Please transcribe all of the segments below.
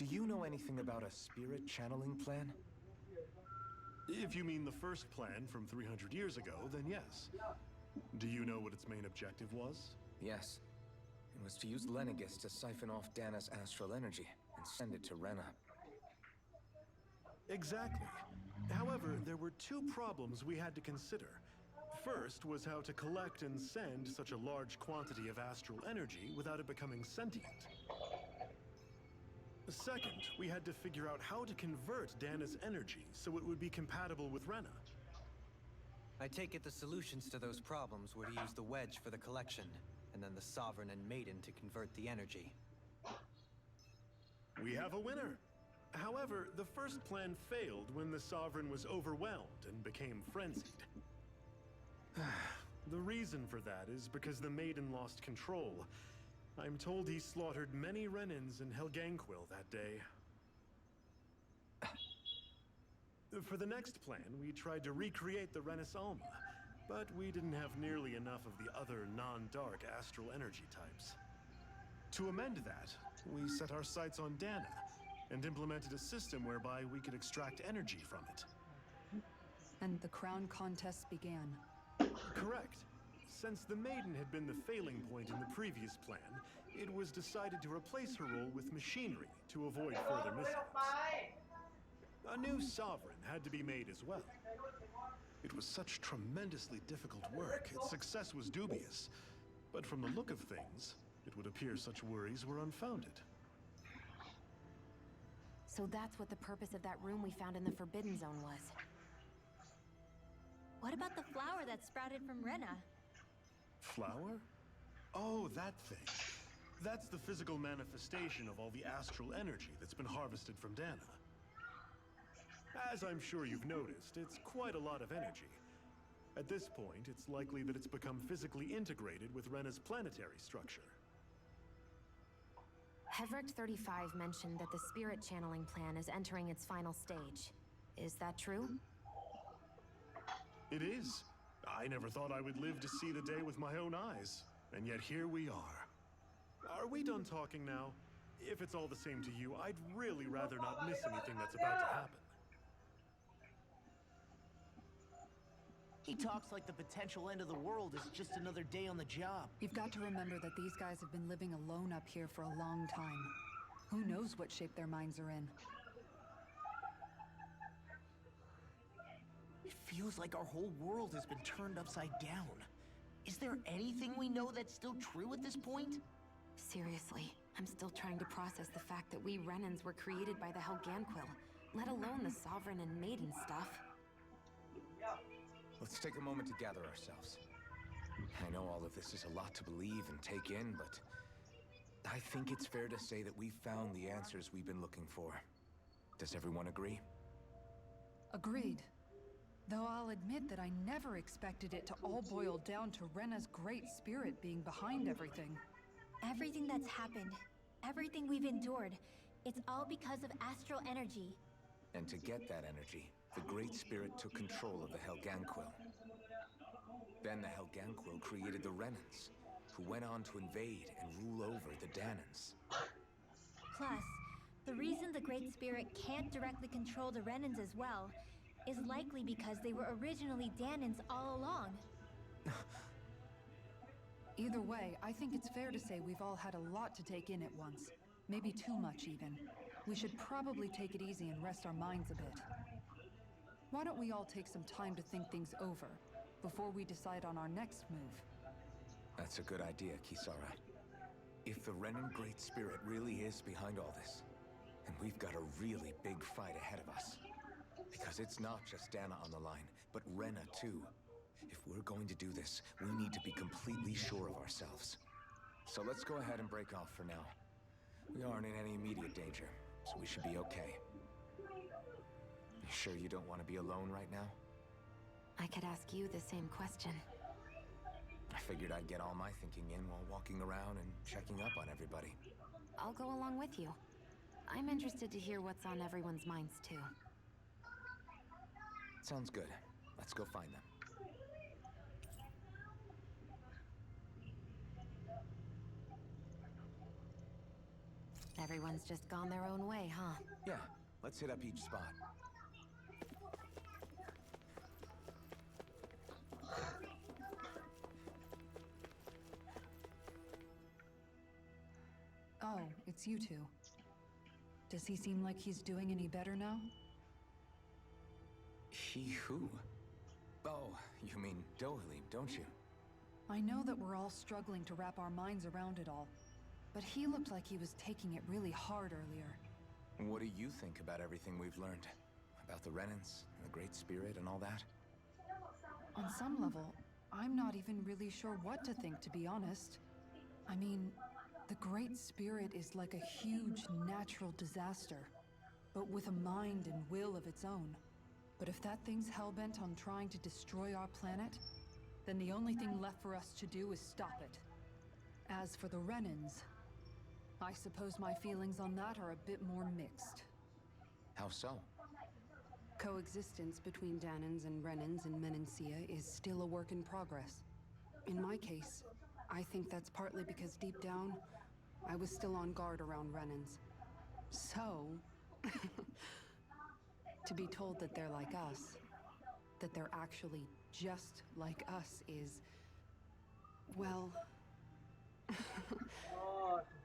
Do you know anything about a spirit channeling plan? If you mean the first plan from 300 years ago, then yes. Do you know what its main objective was? Yes. It was to use Lenegis to siphon off Dahna's astral energy and send it to Renan. Exactly. However, there were two problems we had to consider. First was how to collect and send such a large quantity of astral energy without it becoming sentient. Second, we had to figure out how to convert Dahna's energy so it would be compatible with Renan. I take it the solutions to those problems were to use the wedge for the collection, and then the Sovereign and Maiden to convert the energy. We have a winner. However, the first plan failed when the Sovereign was overwhelmed and became frenzied. The reason for that is because the Maiden lost control. I'm told he slaughtered many Renans in Helganquil that day. For the next plan, we tried to recreate the Renis Alma, but we didn't have nearly enough of the other non-dark astral energy types. To amend that, we set our sights on Dahnan and implemented a system whereby we could extract energy from it. And the crown contest began. Correct. Since the Maiden had been the failing point in the previous plan, it was decided to replace her role with machinery to avoid further mishaps. A new Sovereign had to be made as well. It was such tremendously difficult work, its success was dubious. But from the look of things, it would appear such worries were unfounded. So that's what the purpose of that room we found in the Forbidden Zone was. What about the flower that sprouted from Renan? Flower? Oh, that thing. That's the physical manifestation of all the astral energy that's been harvested from Dahnan. As I'm sure you've noticed, it's quite a lot of energy. At this point, it's likely that it's become physically integrated with Renna's planetary structure. Heverick 35 mentioned that the spirit channeling plan is entering its final stage. Is that true? It is. I never thought I would live to see the day with my own eyes, and yet here we are. Are we done talking now? If it's all the same to you, I'd really rather not miss anything that's about to happen. He talks like the potential end of the world is just another day on the job. You've got to remember that these guys have been living alone up here for a long time. Who knows what shape their minds are in? It feels like our whole world has been turned upside down. Is there anything we know that's still true at this point? Seriously, I'm still trying to process the fact that we Renans were created by the Helganquil, let alone the Sovereign and Maiden stuff. Let's take a moment to gather ourselves. I know all of this is a lot to believe and take in, but I think it's fair to say that we've found the answers we've been looking for. Does everyone agree? Agreed. Though I'll admit that I never expected it to all boil down to Renna's great spirit being behind everything. Everything that's happened, everything we've endured, it's all because of astral energy. And to get that energy, the Great Spirit took control of the Helganquil. Then the Helganquil created the Renans, who went on to invade and rule over the Dahnans. Plus, the reason the Great Spirit can't directly control the Renans as well is likely because they were originally Dahnans all along. Either way, I think it's fair to say we've all had a lot to take in at once. Maybe too much, even. We should probably take it easy and rest our minds a bit. Why don't we all take some time to think things over before we decide on our next move? That's a good idea, Kisara. If the Renan Great Spirit really is behind all this, then we've got a really big fight ahead of us. Because it's not just Dahnan on the line, but Renan too. If we're going to do this, we need to be completely sure of ourselves. So let's go ahead and break off for now. We aren't in any immediate danger, so we should be okay. You sure you don't want to be alone right now? I could ask you the same question. I figured I'd get all my thinking in while walking around and checking up on everybody. I'll go along with you. I'm interested to hear what's on everyone's minds too. Sounds good. Let's go find them. Everyone's just gone their own way, huh? Yeah, let's hit up each spot. Oh, it's you two. Does he seem like he's doing any better now? He who? Oh, you mean Dohly, don't you? I know that we're all struggling to wrap our minds around it all, but he looked like he was taking it really hard earlier. What do you think about everything we've learned? About the Renans, and the Great Spirit, and all that? On some level, I'm not even really sure what to think, to be honest. I mean, the Great Spirit is like a huge natural disaster, but with a mind and will of its own. But if that thing's hellbent on trying to destroy our planet, then the only thing left for us to do is stop it. As for the Renans, I suppose my feelings on that are a bit more mixed. How so? Coexistence between Dahnans and Renans in Menancia is still a work in progress. In my case, I think that's partly because deep down, I was still on guard around Renans. So, to be told that they're like us, that they're actually just like us is, well,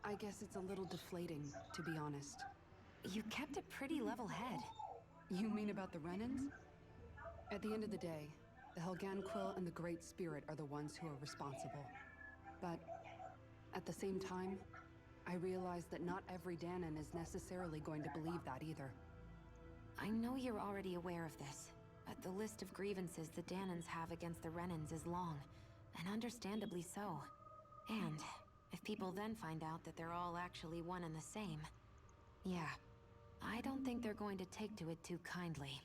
I guess it's a little deflating, to be honest. You kept a pretty level head. You mean about the Renans? At the end of the day, the Helganquil and the Great Spirit are the ones who are responsible. But at the same time, I realize that not every Dahnan is necessarily going to believe that either. I know you're already aware of this, but the list of grievances the Dahnans have against the Renans is long, and understandably so. And if people then find out that they're all actually one and the same, yeah, I don't think they're going to take to it too kindly.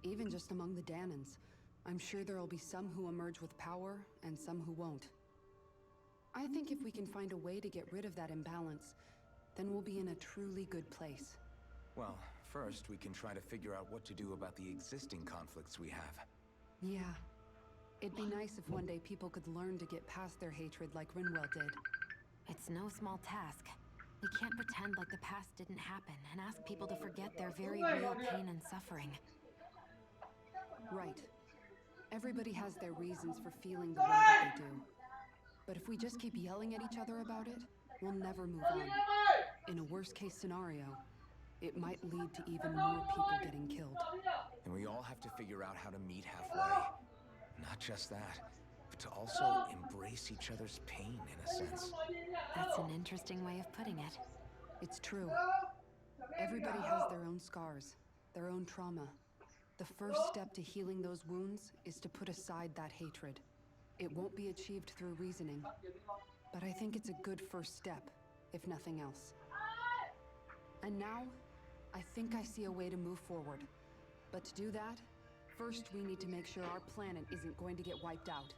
Even just among the Dahnans, I'm sure there'll be some who emerge with power and some who won't. I think if we can find a way to get rid of that imbalance, then we'll be in a truly good place. Well, first we can try to figure out what to do about the existing conflicts we have. Yeah. It'd be nice if one day people could learn to get past their hatred like Rinwell did. It's no small task. We can't pretend like the past didn't happen and ask people to forget their very real pain and suffering. Right. Everybody has their reasons for feeling the way that they do. But if we just keep yelling at each other about it, we'll never move on. In a worst-case scenario, it might lead to even more people getting killed. And we all have to figure out how to meet halfway. Not just that, but to also embrace each other's pain, in a sense. That's an interesting way of putting it. It's true. Everybody has their own scars, their own trauma. The first step to healing those wounds is to put aside that hatred. It won't be achieved through reasoning, but I think it's a good first step, if nothing else. And now, I think I see a way to move forward. But to do that, first we need to make sure our planet isn't going to get wiped out.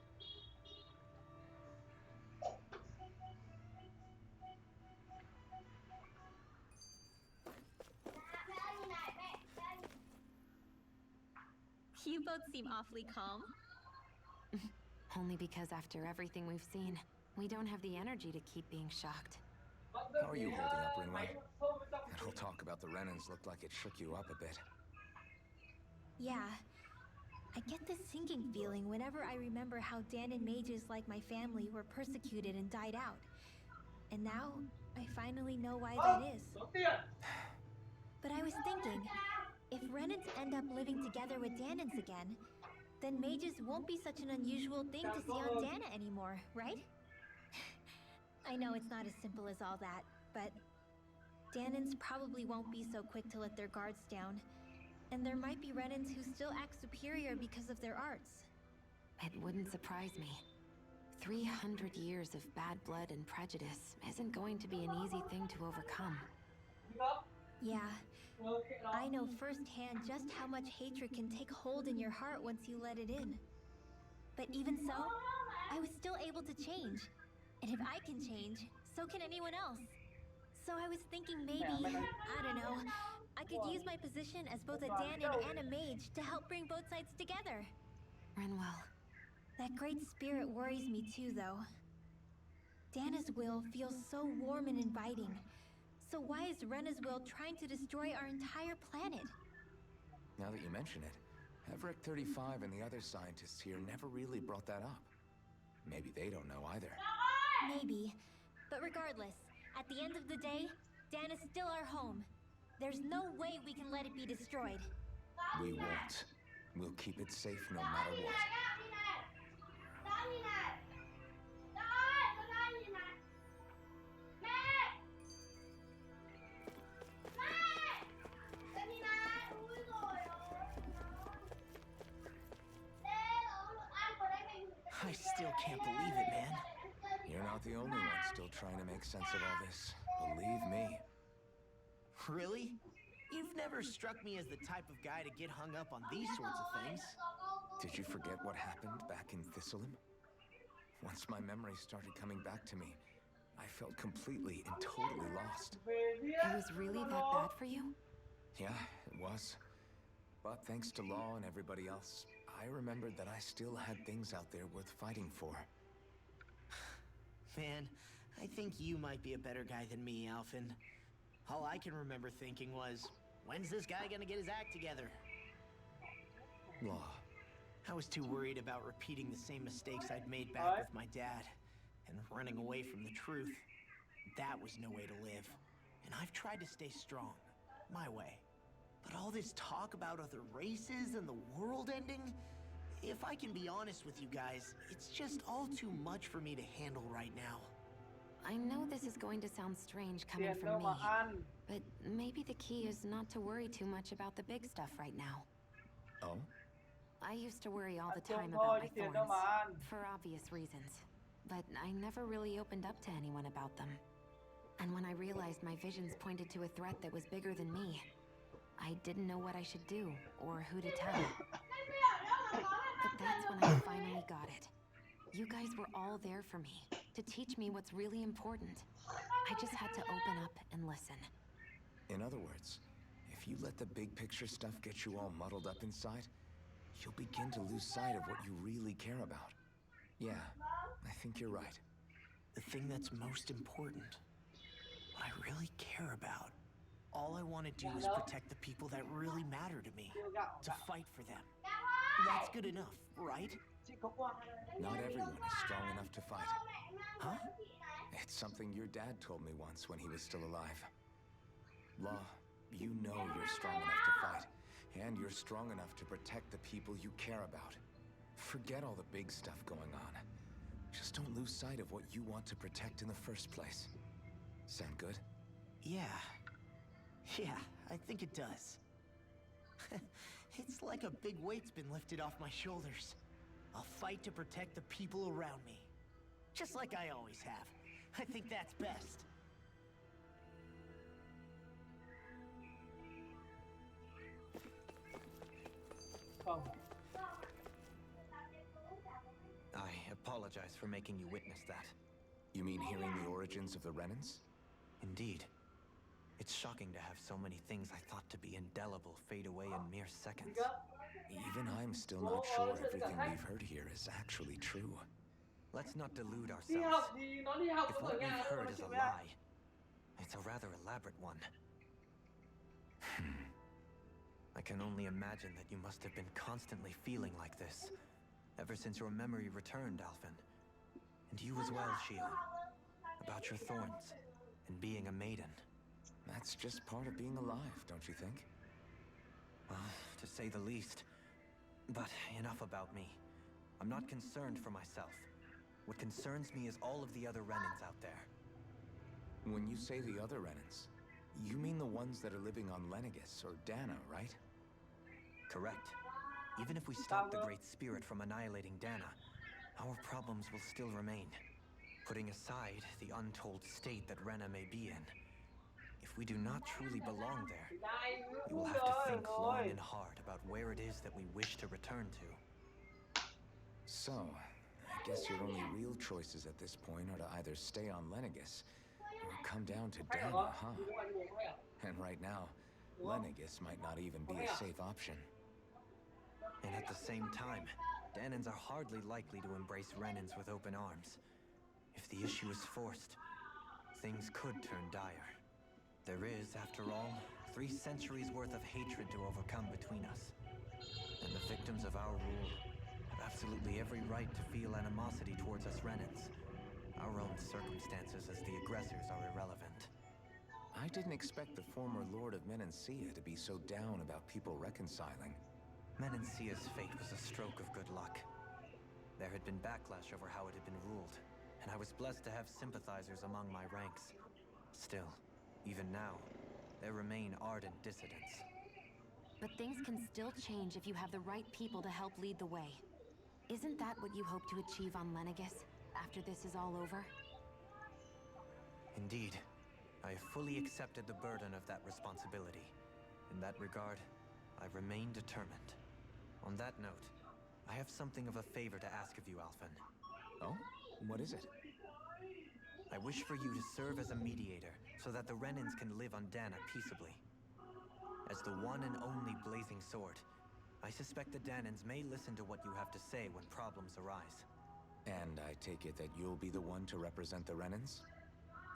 You both seem awfully calm. Only because after everything we've seen, we don't have the energy to keep being shocked. How are you holding up, Rinwell? That whole talk about the Renans looked like it shook you up a bit. Yeah. I get this sinking feeling whenever I remember how Dahnan mages like my family were persecuted and died out. And now, I finally know why that is. But I was thinking, if Renans end up living together with Dahnans again, then mages won't be such an unusual thing to see on Dahna anymore, right? I know it's not as simple as all that, but Dahnans probably won't be so quick to let their guards down. And there might be Renans who still act superior because of their arts. It wouldn't surprise me. 300 years of bad blood and prejudice isn't going to be an easy thing to overcome. Yeah, I know firsthand just how much hatred can take hold in your heart once you let it in. But even so, I was still able to change. And if I can change, so can anyone else. So I was thinking maybe, I don't know, I could use my position as both a Dahnan and a mage to help bring both sides together. Rinwell. That great spirit worries me too, though. Dahna's will feels so warm and inviting, So why is Rena's will trying to destroy our entire planet? Now that you mention it, Everett 35 and the other scientists here never really brought that up. Maybe they don't know either. Maybe. But regardless, at the end of the day, Dan is still our home. There's no way we can let it be destroyed. We won't. We'll keep it safe no matter what. I still can't believe it, man. You're not the only one still trying to make sense of all this. Believe me. Really? You've never struck me as the type of guy to get hung up on these sorts of things. Did you forget what happened back in Thistleum? Once my memory started coming back to me, I felt completely and totally lost. It was really that bad for you? Yeah, it was. But thanks to Law and everybody else, I remembered that I still had things out there worth fighting for. Man, I think you might be a better guy than me, Alphen. All I can remember thinking was, when's this guy gonna get his act together? Law. I was too worried about repeating the same mistakes I'd made back with my dad, and running away from the truth. That was no way to live. And I've tried to stay strong, my way. But all this talk about other races and the world ending, if I can be honest with you guys, it's just all too much for me to handle right now. I know this is going to sound strange coming from me, but maybe the key is not to worry too much about the big stuff right now. Oh? I used to worry all the time about my thorns, for obvious reasons. But I never really opened up to anyone about them. And when I realized my visions pointed to a threat that was bigger than me, I didn't know what I should do, or who to tell. But that's when I finally got it. You guys were all there for me, to teach me what's really important. I just had to open up and listen. In other words, if you let the big picture stuff get you all muddled up inside, you'll begin to lose sight of what you really care about. Yeah, I think you're right. The thing that's most important, what I really care about. All I want to do is protect the people that really matter to me, to fight for them. That's good enough, right? Not everyone is strong enough to fight. Huh? It's something your dad told me once when he was still alive. Law, you know you're strong enough to fight, and you're strong enough to protect the people you care about. Forget all the big stuff going on. Just don't lose sight of what you want to protect in the first place. Sound good? Yeah, I think it does. It's like a big weight's been lifted off my shoulders. I'll fight to protect the people around me. Just like I always have. I think that's best. I apologize for making you witness that. You mean hearing the origins of the Renans? Indeed. It's shocking to have so many things I thought to be indelible fade away in mere seconds. Even I'm still not sure everything we've heard here is actually true. Let's not delude ourselves. If what we've heard is a lie, it's a rather elaborate one. I can only imagine that you must have been constantly feeling like this, ever since your memory returned, Alphen. And you as well, Shionne. About your thorns, and being a maiden. That's just part of being alive, don't you think? Well, to say the least. But enough about me. I'm not concerned for myself. What concerns me is all of the other Renans out there. When you say the other Renans, you mean the ones that are living on Lenegis or Dahnan, right? Correct. Even if we stop the Great Spirit from annihilating Dahnan, our problems will still remain. Putting aside the untold state that Renan may be in, if we do not truly belong there, we will have to think long and hard about where it is that we wish to return to. So, I guess your only real choices at this point are to either stay on Lenegis or come down to Dahnan, huh? And right now, Lenegis might not even be a safe option. And at the same time, Dahnans are hardly likely to embrace Renans with open arms. If the issue is forced, things could turn dire. There is, after all, 3 centuries worth of hatred to overcome between us. And the victims of our rule have absolutely every right to feel animosity towards us Renans. Our own circumstances as the aggressors are irrelevant. I didn't expect the former Lord of Menancia to be so down about people reconciling. Menancia's fate was a stroke of good luck. There had been backlash over how it had been ruled, and I was blessed to have sympathizers among my ranks. Still, even now, there remain ardent dissidents. But things can still change if you have the right people to help lead the way. Isn't that what you hope to achieve on Lenegis, after this is all over? Indeed. I have fully accepted the burden of that responsibility. In that regard, I remain determined. On that note, I have something of a favor to ask of you, Alphen. Oh? What is it? I wish for you to serve as a mediator, so that the Renans can live on Dahnan peaceably. As the one and only blazing sword, I suspect the Dahnans may listen to what you have to say when problems arise. And I take it that you'll be the one to represent the Renans?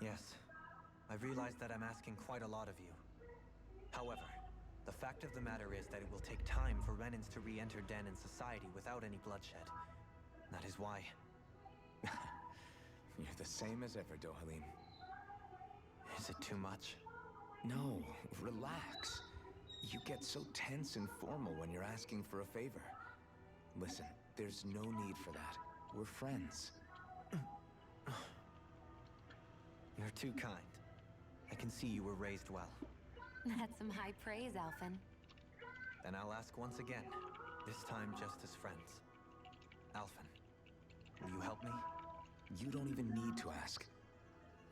Yes. I realize that I'm asking quite a lot of you. However, the fact of the matter is that it will take time for Renans to re-enter Dahnan society without any bloodshed. That is why. You're the same as ever, Dohalim. Is it too much? No, relax. You get so tense and formal when you're asking for a favor. Listen, there's no need for that. We're friends. You're too kind. I can see you were raised well. That's some high praise, Alphen. Then I'll ask once again, this time just as friends. Alphen, will you help me? You don't even need to ask.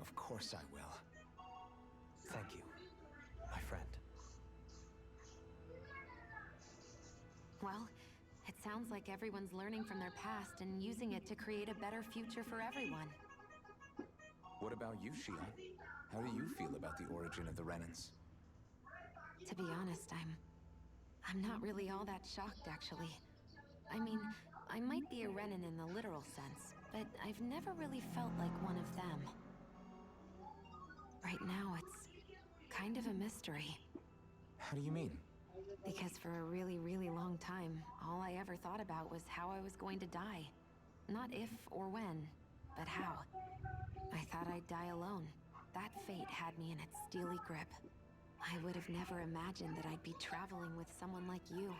Of course I will. Thank you, my friend. Well, it sounds like everyone's learning from their past and using it to create a better future for everyone. What about you, Shionne? How do you feel about the origin of the Renans? To be honest, I'm not really all that shocked, actually. I mean, I might be a Renan in the literal sense, but I've never really felt like one of them. Right now, it's kind of a mystery. How do you mean? Because for a really, really long time, all I ever thought about was how I was going to die. Not if or when, but how. I thought I'd die alone. That fate had me in its steely grip. I would have never imagined that I'd be traveling with someone like you,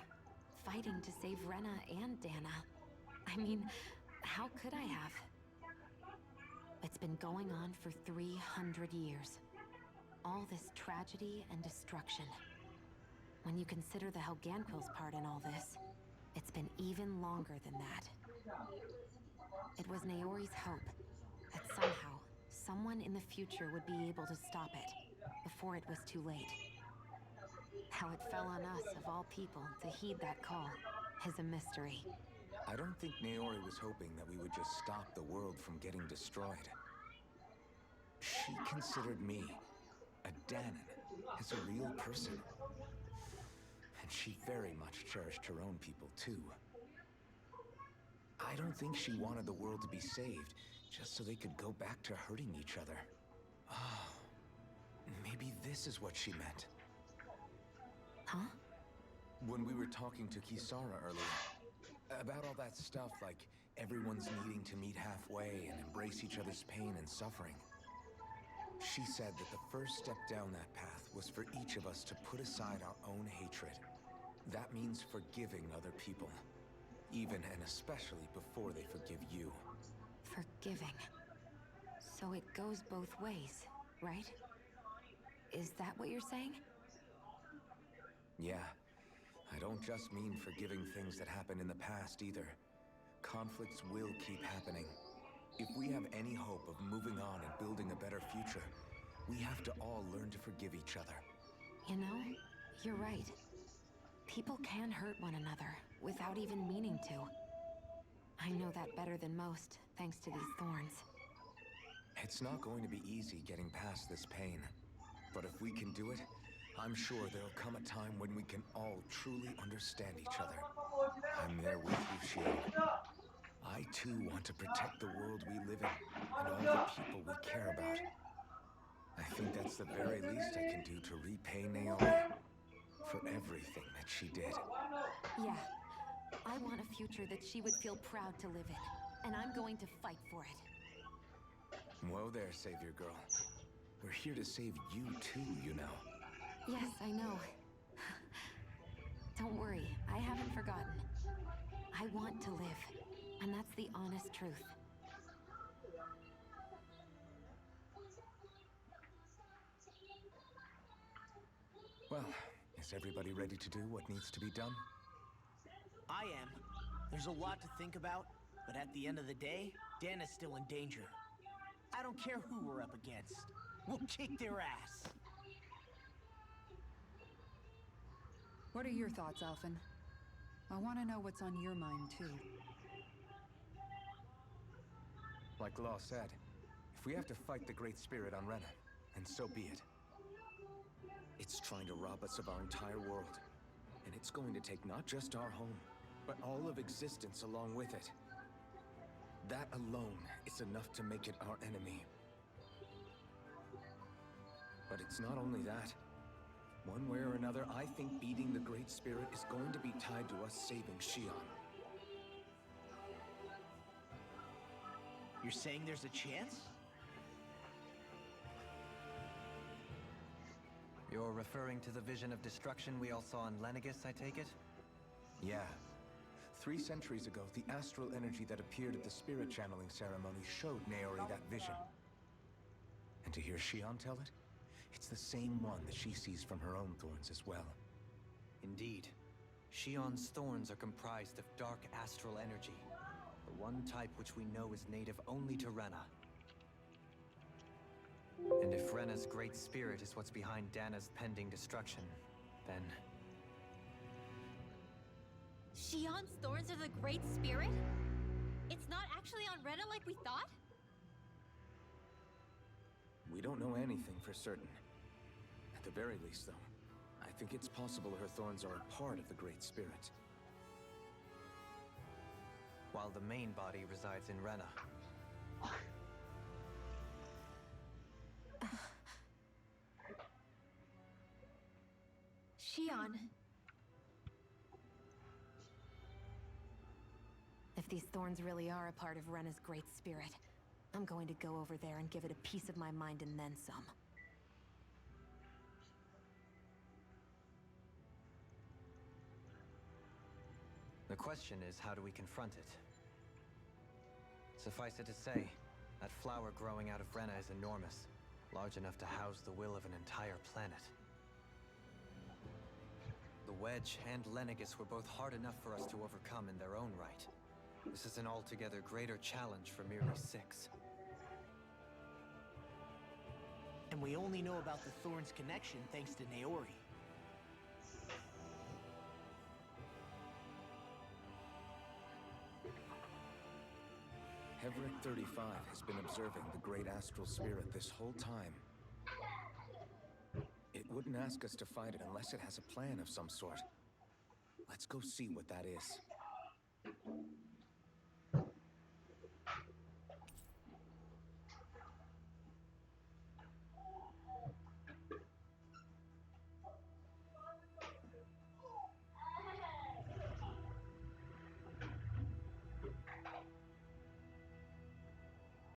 fighting to save Rena and Dahnan. I mean, how could I have? It's been going on for 300 years. All this tragedy and destruction. When you consider the Helganquil's part in all this, it's been even longer than that. It was Naori's hope that somehow, someone in the future would be able to stop it, before it was too late. How it fell on us, of all people, to heed that call, is a mystery. I don't think Naori was hoping that we would just stop the world from getting destroyed. She considered me, a Dahnan, as a real person. And she very much cherished her own people, too. I don't think she wanted the world to be saved, just so they could go back to hurting each other. Oh, maybe this is what she meant. Huh? When we were talking to Kisara earlier, about all that stuff like everyone's needing to meet halfway and embrace each other's pain and suffering. She said that the first step down that path was for each of us to put aside our own hatred. That means forgiving other people, even and especially before they forgive you. Forgiving. So it goes both ways, right? Is that what you're saying? Yeah. I don't just mean forgiving things that happened in the past either. Conflicts will keep happening. If we have any hope of moving on and building a better future, we have to all learn to forgive each other. You know, you're right. People can hurt one another without even meaning to. I know that better than most, thanks to these thorns. It's not going to be easy getting past this pain. But if we can do it, I'm sure there'll come a time when we can all truly understand each other. I'm there with you, Shionne. I too want to protect the world we live in and all the people we care about. I think that's the very least I can do to repay Naomi for everything that she did. Yeah. I want a future that she would feel proud to live in, and I'm going to fight for it. Whoa there, Savior Girl. We're here to save you too, you know. Yes, I know. Don't worry, I haven't forgotten. I want to live, and that's the honest truth. Well, is everybody ready to do what needs to be done? I am. There's a lot to think about, but at the end of the day, Dahna's still in danger. I don't care who we're up against. We'll kick their ass. What are your thoughts, Alphen? I want to know what's on your mind, too. Like Law said, if we have to fight the Great Spirit on Renan, then so be it. It's trying to rob us of our entire world. And it's going to take not just our home, but all of existence along with it. That alone is enough to make it our enemy. But it's not only that. One way or another, I think beating the Great Spirit is going to be tied to us saving Shionne. You're saying there's a chance? You're referring to the vision of destruction we all saw in Lenegis, I take it? Yeah. 3 centuries ago, the astral energy that appeared at the spirit channeling ceremony showed Naori that vision. And to hear Shionne tell it, it's the same one that she sees from her own thorns as well. Indeed. Shionne's thorns are comprised of dark astral energy, the one type which we know is native only to Rena. And if Rena's great spirit is what's behind Dahna's pending destruction, then... Shionne's thorns are the Great Spirit? It's not actually on Rena like we thought? We don't know anything for certain. At the very least, though, I think it's possible her thorns are a part of the Great Spirit. While the main body resides in Rena. Shionne. If these thorns really are a part of Rena's great spirit, I'm going to go over there and give it a piece of my mind and then some. The question is, how do we confront it? Suffice it to say, that flower growing out of Rena is enormous, large enough to house the will of an entire planet. The Wedge and Lenegis were both hard enough for us to overcome in their own right. This is an altogether greater challenge for merely 6. And we only know about the Thorns connection thanks to Naori. Heverick 35 has been observing the Great Astral Spirit this whole time. It wouldn't ask us to fight it unless it has a plan of some sort. Let's go see what that is.